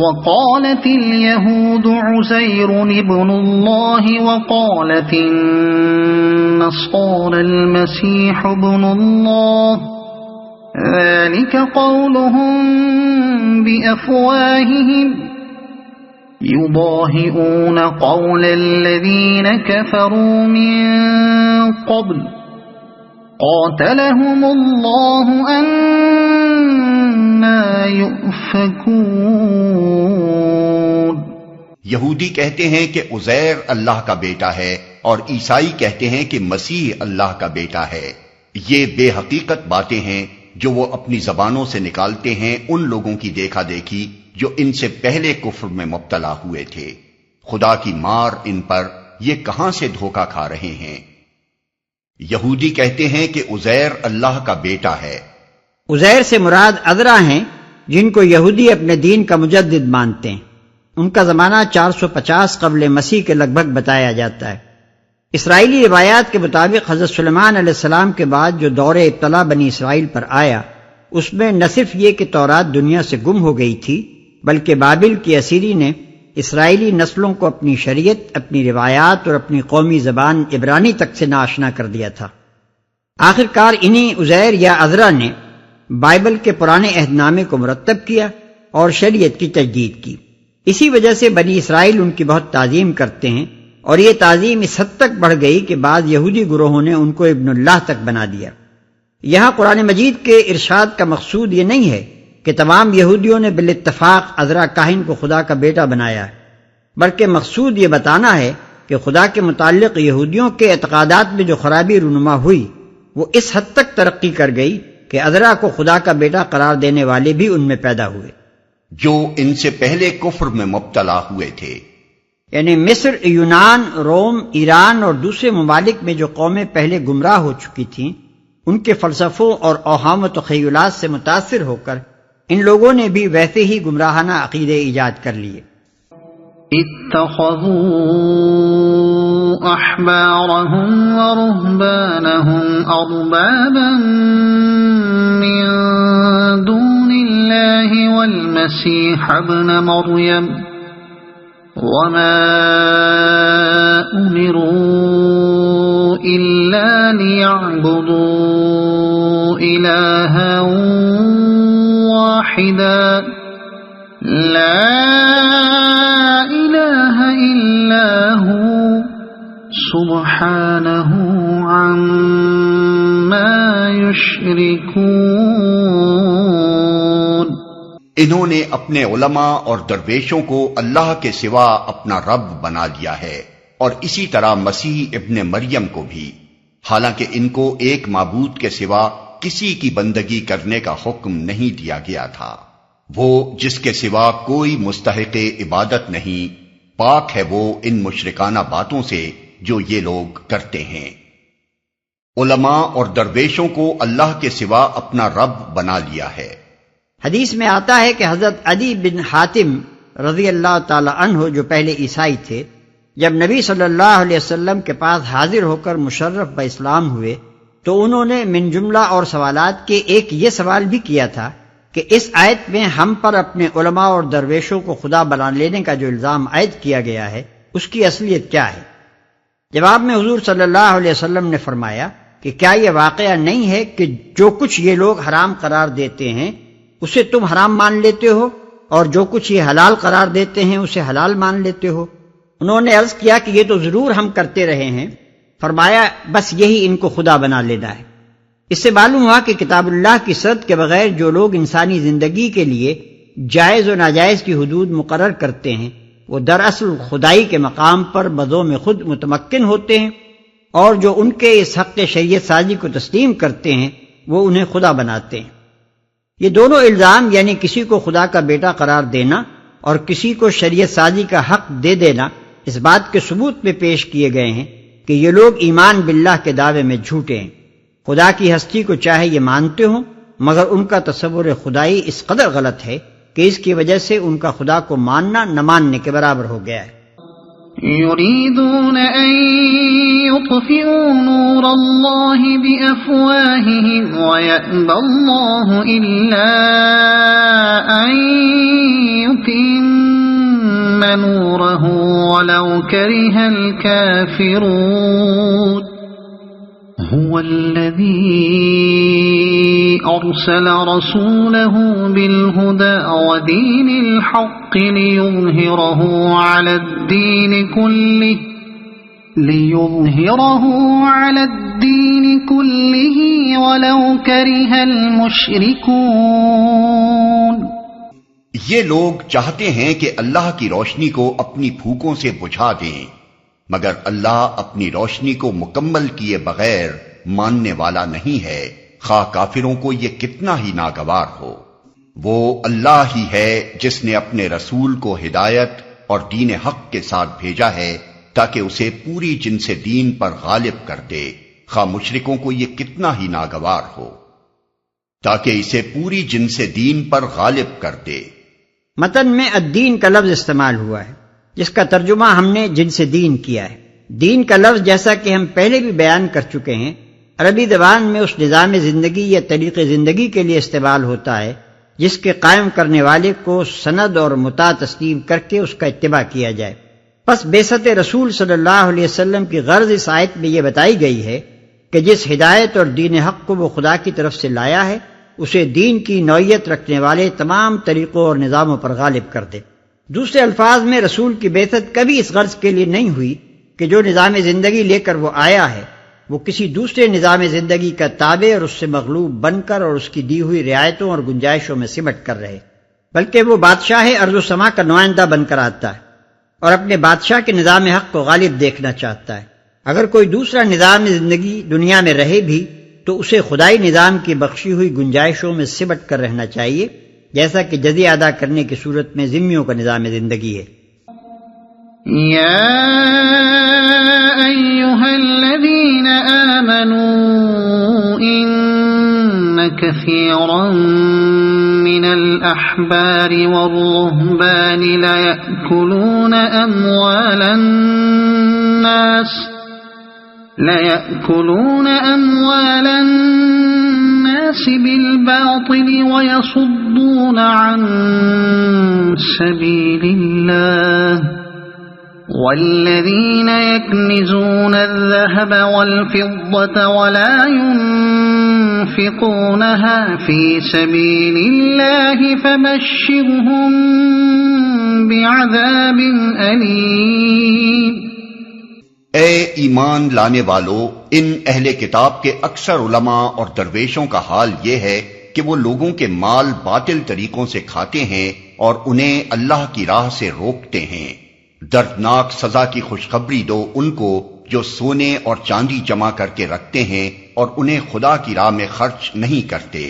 وقالت اليهود عزير ابن الله وقالت النصارى المسيح ابن الله ذلك قولهم بأفواههم يضاهئون قول الذين كفروا من قبل قاتلهم الله أنا يؤفكون۔ یہودی کہتے ہیں کہ عزیر اللہ کا بیٹا ہے اور عیسائی کہتے ہیں کہ مسیح اللہ کا بیٹا ہے۔ یہ بے حقیقت باتیں ہیں جو وہ اپنی زبانوں سے نکالتے ہیں ان لوگوں کی دیکھا دیکھی جو ان سے پہلے کفر میں مبتلا ہوئے تھے۔ خدا کی مار ان پر، یہ کہاں سے دھوکہ کھا رہے ہیں۔ یہودی کہتے ہیں کہ عزیر اللہ کا بیٹا ہے۔ عزیر سے مراد عذرا ہیں جن کو یہودی اپنے دین کا مجدد مانتے ہیں۔ ان کا زمانہ 450 قبل مسیح کے لگ بھگ بتایا جاتا ہے۔ اسرائیلی روایات کے مطابق حضرت سلیمان علیہ السلام کے بعد جو دور ابتلا بنی اسرائیل پر آیا، اس میں نہ صرف یہ کہ تورات دنیا سے گم ہو گئی تھی، بلکہ بابل کی اسیری نے اسرائیلی نسلوں کو اپنی شریعت، اپنی روایات اور اپنی قومی زبان عبرانی تک سے ناآشنا کر دیا تھا۔ آخر کار انہی عزیر یا عذرا نے بائبل کے پرانے عہد نامے کو مرتب کیا اور شریعت کی تجدید کی۔ اسی وجہ سے بنی اسرائیل ان کی بہت تعظیم کرتے ہیں، اور یہ تعظیم اس حد تک بڑھ گئی کہ بعض یہودی گروہوں نے ان کو ابن اللہ تک بنا دیا۔ یہاں قرآن مجید کے ارشاد کا مقصود یہ نہیں ہے کہ تمام یہودیوں نے بالاتفاق عذرا کاہن کو خدا کا بیٹا بنایا ہے، بلکہ مقصود یہ بتانا ہے کہ خدا کے متعلق یہودیوں کے اعتقادات میں جو خرابی رونما ہوئی وہ اس حد تک ترقی کر گئی کہ عذرا کو خدا کا بیٹا قرار دینے والے بھی ان میں پیدا ہوئے جو ان سے پہلے کفر میں مبتلا ہوئے تھے۔ یعنی مصر، یونان، روم، ایران اور دوسرے ممالک میں جو قومیں پہلے گمراہ ہو چکی تھیں، ان کے فلسفوں اور اوہام و تخیلات سے متاثر ہو کر ان لوگوں نے بھی ویسے ہی گمراہانہ عقیدے ایجاد کر لیے۔ اتخذوا احبارهم ورهبانهم اربابا من دون الله والمسيح ابن مريم وما امروا الا ليعبدوا الها واحدا لا الہ الا هو سبحانہ عما یشرکون۔ انہوں نے اپنے علماء اور درویشوں کو اللہ کے سوا اپنا رب بنا لیا ہے، اور اسی طرح مسیح ابن مریم کو بھی، حالانکہ ان کو ایک معبود کے سوا کسی کی بندگی کرنے کا حکم نہیں دیا گیا تھا۔ وہ جس کے سوا کوئی مستحق عبادت نہیں، پاک ہے وہ ان مشرکانہ باتوں سے جو یہ لوگ کرتے ہیں۔ علماء اور درویشوں کو اللہ کے سوا اپنا رب بنا لیا ہے۔ حدیث میں آتا ہے کہ حضرت عدی بن حاتم رضی اللہ تعالی عنہ جو پہلے عیسائی تھے، جب نبی صلی اللہ علیہ وسلم کے پاس حاضر ہو کر مشرف باسلام ہوئے تو انہوں نے من جملہ اور سوالات کے ایک یہ سوال بھی کیا تھا کہ اس آیت میں ہم پر اپنے علماء اور درویشوں کو خدا بنا لینے کا جو الزام عائد کیا گیا ہے اس کی اصلیت کیا ہے؟ جواب میں حضور صلی اللہ علیہ وسلم نے فرمایا کہ کیا یہ واقعہ نہیں ہے کہ جو کچھ یہ لوگ حرام قرار دیتے ہیں اسے تم حرام مان لیتے ہو، اور جو کچھ یہ حلال قرار دیتے ہیں اسے حلال مان لیتے ہو؟ انہوں نے عرض کیا کہ یہ تو ضرور ہم کرتے رہے ہیں۔ فرمایا بس یہی ان کو خدا بنا لینا ہے۔ اس سے معلوم ہوا کہ کتاب اللہ کی شرط کے بغیر جو لوگ انسانی زندگی کے لیے جائز و ناجائز کی حدود مقرر کرتے ہیں وہ دراصل خدائی کے مقام پر بذو میں خود متمکن ہوتے ہیں، اور جو ان کے اس حق شریعت سازی کو تسلیم کرتے ہیں وہ انہیں خدا بناتے ہیں۔ یہ دونوں الزام یعنی کسی کو خدا کا بیٹا قرار دینا اور کسی کو شریعت سازی کا حق دے دینا اس بات کے ثبوت میں پیش کیے گئے ہیں کہ یہ لوگ ایمان باللہ کے دعوے میں جھوٹے ہیں۔ خدا کی ہستی کو چاہے یہ مانتے ہوں، مگر ان کا تصور خدائی اس قدر غلط ہے کہ اس کی وجہ سے ان کا خدا کو ماننا نہ ماننے کے برابر ہو گیا ہے۔ يريدون أن يطفئوا نور الله بأفواههم ويأبى الله إلا أن ليتم نوره ولو كره الكافرون هو الذي أرسل رسوله بالهدى ودين الحق ليظهره على الدين كله ولو كره المشركون. یہ لوگ چاہتے ہیں کہ اللہ کی روشنی کو اپنی پھوکوں سے بجھا دیں، مگر اللہ اپنی روشنی کو مکمل کیے بغیر ماننے والا نہیں ہے، خواہ کافروں کو یہ کتنا ہی ناگوار ہو. وہ اللہ ہی ہے جس نے اپنے رسول کو ہدایت اور دین حق کے ساتھ بھیجا ہے تاکہ اسے پوری جنس دین پر غالب کر دے، خواہ مشرکوں کو یہ کتنا ہی ناگوار ہو، تاکہ اسے پوری جنس دین پر غالب کر دے. متن میں الدین کا لفظ استعمال ہوا ہے جس کا ترجمہ ہم نے جنس دین کیا ہے. دین کا لفظ جیسا کہ ہم پہلے بھی بیان کر چکے ہیں عربی زبان میں اس نظام زندگی یا طریق زندگی کے لیے استعمال ہوتا ہے جس کے قائم کرنے والے کو سند اور مطاع تسلیم کر کے اس کا اتباع کیا جائے. پس بعثت رسول صلی اللہ علیہ وسلم کی غرض اس آیت میں یہ بتائی گئی ہے کہ جس ہدایت اور دین حق کو وہ خدا کی طرف سے لایا ہے اسے دین کی نوعیت رکھنے والے تمام طریقوں اور نظاموں پر غالب کر دے. دوسرے الفاظ میں رسول کی بعثت کبھی اس غرض کے لیے نہیں ہوئی کہ جو نظام زندگی لے کر وہ آیا ہے وہ کسی دوسرے نظام زندگی کا تابع اور اس سے مغلوب بن کر اور اس کی دی ہوئی رعایتوں اور گنجائشوں میں سمٹ کر رہے، بلکہ وہ بادشاہ ارض و سما کا نمائندہ بن کر آتا ہے اور اپنے بادشاہ کے نظام حق کو غالب دیکھنا چاہتا ہے. اگر کوئی دوسرا نظام زندگی دنیا میں رہے بھی تو اسے خدائی نظام کی بخشی ہوئی گنجائشوں میں سمٹ کر رہنا چاہیے، جیسا کہ جزیہ ادا کرنے کی صورت میں ذمیوں کا نظام زندگی ہے. یا ایھا الذین آمنوا ان کثیرا من الاحبار والرهبان ليأكلون أموال الناس بالباطل ويصدون عن سبيل الله والذين يكنزون الذهب والفضة ولا ينفقونها في سبيل الله فبشرهم بعذاب أليم. اے ایمان لانے والو، ان اہل کتاب کے اکثر علماء اور درویشوں کا حال یہ ہے کہ وہ لوگوں کے مال باطل طریقوں سے کھاتے ہیں اور انہیں اللہ کی راہ سے روکتے ہیں. دردناک سزا کی خوشخبری دو ان کو جو سونے اور چاندی جمع کر کے رکھتے ہیں اور انہیں خدا کی راہ میں خرچ نہیں کرتے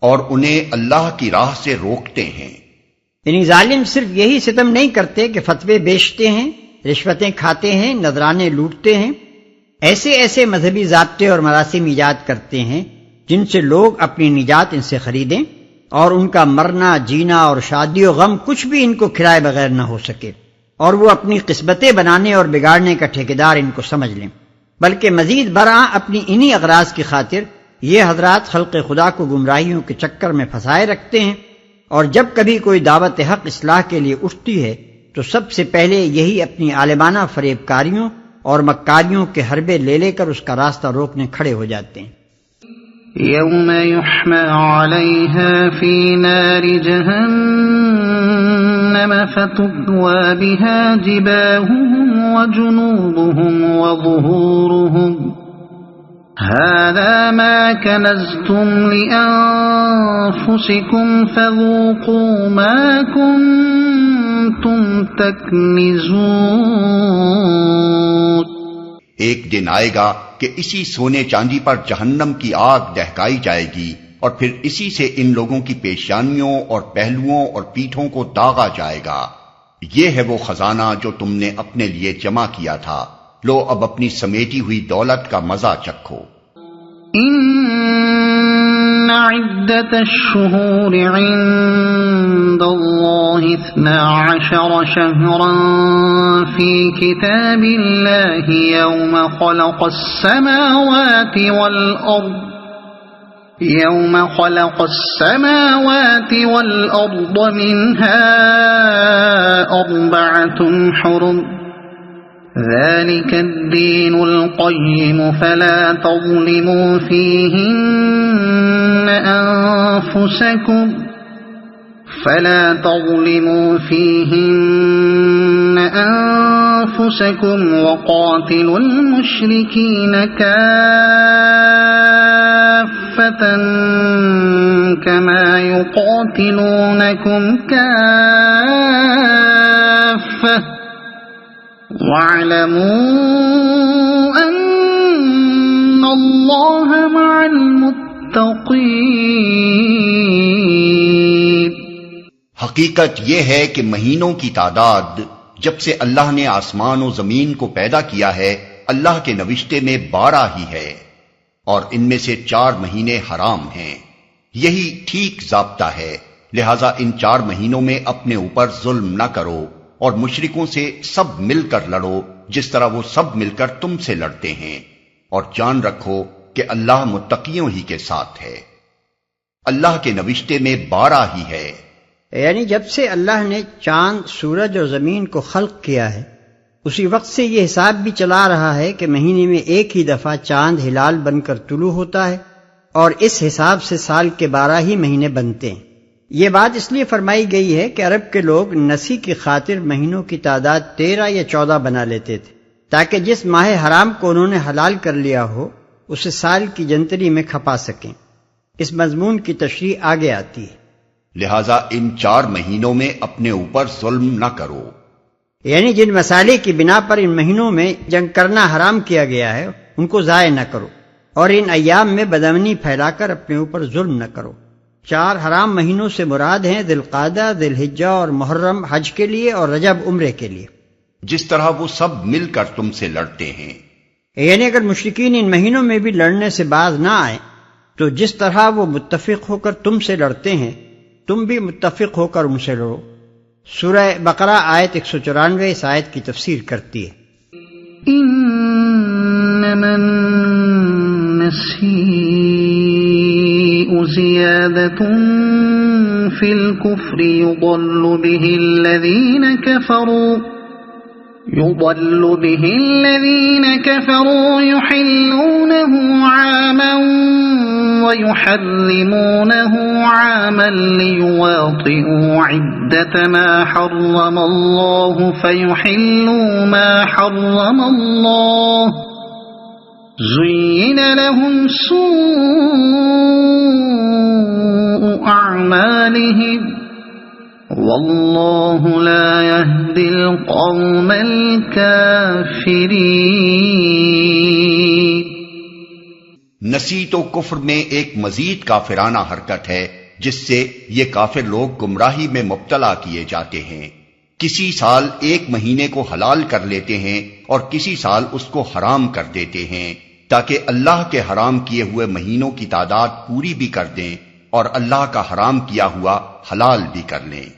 اور انہیں اللہ کی راہ سے روکتے ہیں. یعنی ظالم صرف یہی ستم نہیں کرتے کہ فتوے بیچتے ہیں، رشوتیں کھاتے ہیں، نذرانے لوٹتے ہیں، ایسے ایسے مذہبی ضابطے اور مراسم ایجاد کرتے ہیں جن سے لوگ اپنی نجات ان سے خریدیں اور ان کا مرنا جینا اور شادی و غم کچھ بھی ان کو کھلائے بغیر نہ ہو سکے، اور وہ اپنی قسمتیں بنانے اور بگاڑنے کا ٹھیکیدار ان کو سمجھ لیں. بلکہ مزید برآں اپنی انہی اغراض کی خاطر یہ حضرات خلق خدا کو گمراہیوں کے چکر میں پھنسائے رکھتے ہیں، اور جب کبھی کوئی دعوت حق اصلاح کے لیے اٹھتی ہے تو سب سے پہلے یہی اپنی عالمانہ فریب کاریوں اور مکاریوں کے حربے لے لے کر اس کا راستہ روکنے کھڑے ہو جاتے ہیں. یوم یحمى علیہا فی نار جہنم فتکوی بہا جباہہم وجنوبہم وظہورہم هذا ما كنزتم لأنفسكم فذوقوا ما كنتم تكنزون. ایک دن آئے گا کہ اسی سونے چاندی پر جہنم کی آگ دہکائی جائے گی اور پھر اسی سے ان لوگوں کی پیشانیوں اور پہلوؤں اور پیٹھوں کو داغا جائے گا. یہ ہے وہ خزانہ جو تم نے اپنے لیے جمع کیا تھا، لو اب اپنی سمیٹی ہوئی دولت کا مزہ چکھو. ان عدت الشہور عند اللہ 12 شہرا فی کتاب اللہ یوم خلق السماوات والارض يوم خلق السماوات والأرض منها أربعة حرم ذلك الدين القيم فلا تظلموا فيهن أنفسكم وقاتلوا المشركين كافة كما يقاتلونكم كافة وَاعْلَمُوا أَنَّ اللَّهَ مَعَ الْمُتَّقِينَ۔ حقیقت یہ ہے کہ مہینوں کی تعداد جب سے اللہ نے آسمان و زمین کو پیدا کیا ہے اللہ کے نوشتے میں 12 ہی ہے، اور ان میں سے 4 مہینے حرام ہیں۔ یہی ٹھیک ضابطہ ہے، لہذا ان 4 مہینوں میں اپنے اوپر ظلم نہ کرو اور مشرکوں سے سب مل کر لڑو جس طرح وہ سب مل کر تم سے لڑتے ہیں، اور جان رکھو کہ اللہ متقیوں ہی کے ساتھ ہے۔ اللہ کے نوشتے میں 12 ہی ہے، یعنی جب سے اللہ نے چاند، سورج اور زمین کو خلق کیا ہے اسی وقت سے یہ حساب بھی چلا رہا ہے کہ مہینے میں ایک ہی دفعہ چاند ہلال بن کر طلوع ہوتا ہے، اور اس حساب سے سال کے 12 ہی مہینے بنتے ہیں۔ یہ بات اس لیے فرمائی گئی ہے کہ عرب کے لوگ نسی کی خاطر مہینوں کی تعداد 13 یا 14 بنا لیتے تھے، تاکہ جس ماہ حرام کو انہوں نے حلال کر لیا ہو اسے سال کی جنتری میں کھپا سکیں۔ اس مضمون کی تشریح آگے آتی ہے۔ لہذا ان 4 مہینوں میں اپنے اوپر ظلم نہ کرو، یعنی جن مسالے کی بنا پر ان مہینوں میں جنگ کرنا حرام کیا گیا ہے ان کو ضائع نہ کرو، اور ان ایام میں بدامنی پھیلا کر اپنے اوپر ظلم نہ کرو۔ 4 حرام مہینوں سے مراد ہیں ذی القعدہ، ذی الحجہ اور محرم حج کے لیے، اور رجب عمرے کے لیے، جس طرح وہ سب مل کر تم سے لڑتے ہیں۔ یعنی اگر مشرکین ان مہینوں میں بھی لڑنے سے باز نہ آئیں تو جس طرح وہ متفق ہو کر تم سے لڑتے ہیں تم بھی متفق ہو کر ان سے لڑو۔ سورہ بقرہ آیت 194 اس آیت کی تفسیر کرتی ہے۔ انما النسیء زیادۃ فی الکفر یضل به الذین کفروا یحلونہ عاما ويحرمونه عاما ليواطئوا عدة ما حرم الله فيحلوا ما حرم الله زين لهم سوء أعمالهم والله لا يهدي القوم الكافرين۔ نسی تو کفر میں ایک مزید کافرانہ حرکت ہے جس سے یہ کافر لوگ گمراہی میں مبتلا کیے جاتے ہیں۔ کسی سال 1 مہینے کو حلال کر لیتے ہیں اور کسی سال اس کو حرام کر دیتے ہیں تاکہ اللہ کے حرام کیے ہوئے مہینوں کی تعداد پوری بھی کر دیں اور اللہ کا حرام کیا ہوا حلال بھی کر لیں۔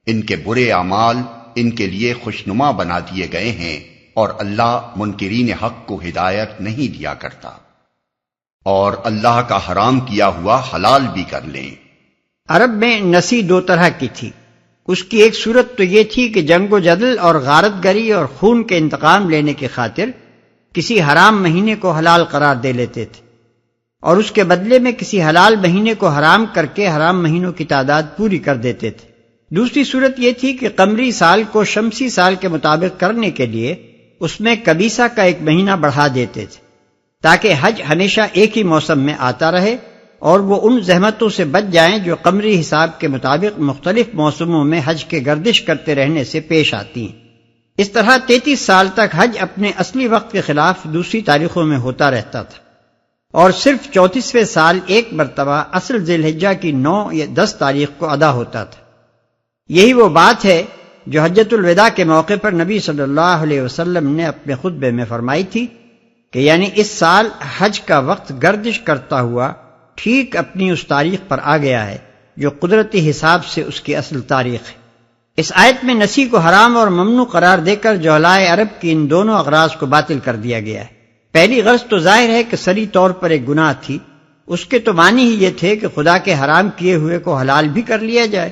ان کے برے اعمال ان کے لیے خوشنما بنا دیے گئے ہیں اور اللہ منکرین حق کو ہدایت نہیں دیا کرتا۔ اور اللہ کا حرام کیا ہوا حلال بھی کر لیں۔ عرب میں نسی 2 طرح کی تھی۔ اس کی ایک صورت تو یہ تھی کہ جنگ و جدل اور غارت گری اور خون کے انتقام لینے کی خاطر کسی حرام مہینے کو حلال قرار دے لیتے تھے، اور اس کے بدلے میں کسی حلال مہینے کو حرام کر کے حرام مہینوں کی تعداد پوری کر دیتے تھے۔ دوسری صورت یہ تھی کہ قمری سال کو شمسی سال کے مطابق کرنے کے لیے اس میں کبیسہ کا 1 مہینہ بڑھا دیتے تھے تاکہ حج ہمیشہ ایک ہی موسم میں آتا رہے اور وہ ان زحمتوں سے بچ جائیں جو قمری حساب کے مطابق مختلف موسموں میں حج کے گردش کرتے رہنے سے پیش آتی ہیں۔ اس طرح 33 سال تک حج اپنے اصلی وقت کے خلاف دوسری تاریخوں میں ہوتا رہتا تھا، اور صرف 34ویں سال ایک مرتبہ اصل ذی الحجہ کی 9 یا 10 تاریخ کو ادا ہوتا تھا۔ یہی وہ بات ہے جو حجۃ الوداع کے موقع پر نبی صلی اللہ علیہ وسلم نے اپنے خطبے میں فرمائی تھی کہ یعنی اس سال حج کا وقت گردش کرتا ہوا ٹھیک اپنی اس تاریخ پر آ گیا ہے جو قدرتی حساب سے اس کی اصل تاریخ ہے۔ اس آیت میں نسی کو حرام اور ممنوع قرار دے کر جہلائے عرب کی ان دونوں اغراض کو باطل کر دیا گیا ہے۔ پہلی غرض تو ظاہر ہے کہ صریح طور پر ایک گناہ تھی، اس کے تو معنی ہی یہ تھے کہ خدا کے حرام کیے ہوئے کو حلال بھی کر لیا جائے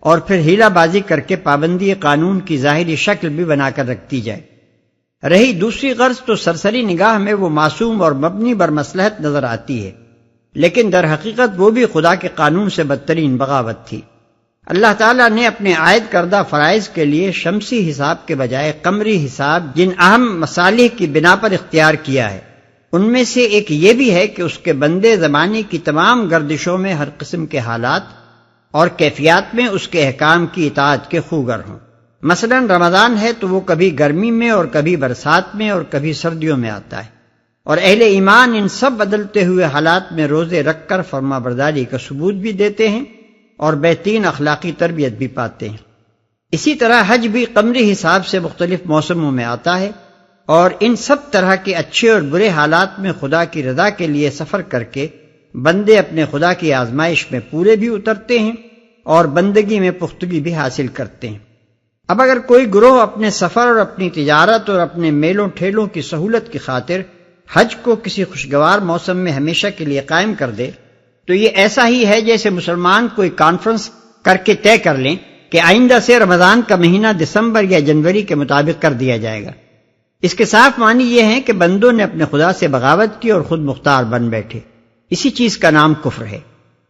اور پھر ہیلا بازی کر کے پابندی قانون کی ظاہری شکل بھی بنا کر رکھتی جائے۔ رہی دوسری غرض تو سرسری نگاہ میں وہ معصوم اور مبنی بر مصلحت نظر آتی ہے، لیکن در حقیقت وہ بھی خدا کے قانون سے بدترین بغاوت تھی۔ اللہ تعالیٰ نے اپنے عائد کردہ فرائض کے لیے شمسی حساب کے بجائے قمری حساب جن اہم مصالح کی بنا پر اختیار کیا ہے، ان میں سے ایک یہ بھی ہے کہ اس کے بندے زمانے کی تمام گردشوں میں ہر قسم کے حالات اور کیفیات میں اس کے احکام کی اطاعت کے خوگر ہوں۔ مثلا رمضان ہے تو وہ کبھی گرمی میں اور کبھی برسات میں اور کبھی سردیوں میں آتا ہے، اور اہل ایمان ان سب بدلتے ہوئے حالات میں روزے رکھ کر فرما برداری کا ثبوت بھی دیتے ہیں اور بہترین اخلاقی تربیت بھی پاتے ہیں۔ اسی طرح حج بھی قمری حساب سے مختلف موسموں میں آتا ہے، اور ان سب طرح کے اچھے اور برے حالات میں خدا کی رضا کے لیے سفر کر کے بندے اپنے خدا کی آزمائش میں پورے بھی اترتے ہیں اور بندگی میں پختگی بھی حاصل کرتے ہیں۔ اب اگر کوئی گروہ اپنے سفر اور اپنی تجارت اور اپنے میلوں ٹھیلوں کی سہولت کی خاطر حج کو کسی خوشگوار موسم میں ہمیشہ کے لیے قائم کر دے تو یہ ایسا ہی ہے جیسے مسلمان کوئی کانفرنس کر کے طے کر لیں کہ آئندہ سے رمضان کا مہینہ دسمبر یا جنوری کے مطابق کر دیا جائے گا۔ اس کے صاف معنی یہ ہے کہ بندوں نے اپنے خدا سے بغاوت کی اور خود مختار بن بیٹھے۔ اسی چیز کا نام کفر ہے۔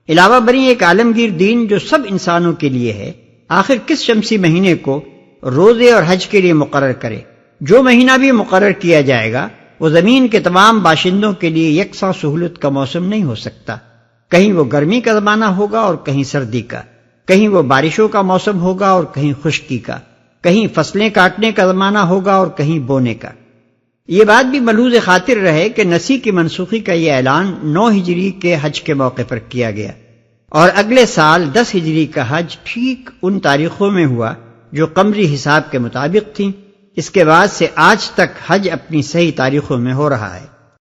علاوہ بری ایک عالمگیر دین جو سب انسانوں کے لیے ہے، آخر کس شمسی مہینے کو روزے اور حج کے لیے مقرر کرے؟ جو مہینہ بھی مقرر کیا جائے گا وہ زمین کے تمام باشندوں کے لیے یکساں سہولت کا موسم نہیں ہو سکتا۔ کہیں وہ گرمی کا زمانہ ہوگا اور کہیں سردی کا، کہیں وہ بارشوں کا موسم ہوگا اور کہیں خشکی کا، کہیں فصلیں کاٹنے کا زمانہ ہوگا اور کہیں بونے کا۔ یہ بات بھی ملحوظ خاطر رہے کہ نسی کی منسوخی کا یہ اعلان 9 ہجری کے حج کے موقع پر کیا گیا، اور اگلے سال 10 ہجری کا حج ٹھیک ان تاریخوں میں ہوا جو قمری حساب کے مطابق تھیں۔ اس کے بعد سے آج تک حج اپنی صحیح تاریخوں میں ہو رہا ہے۔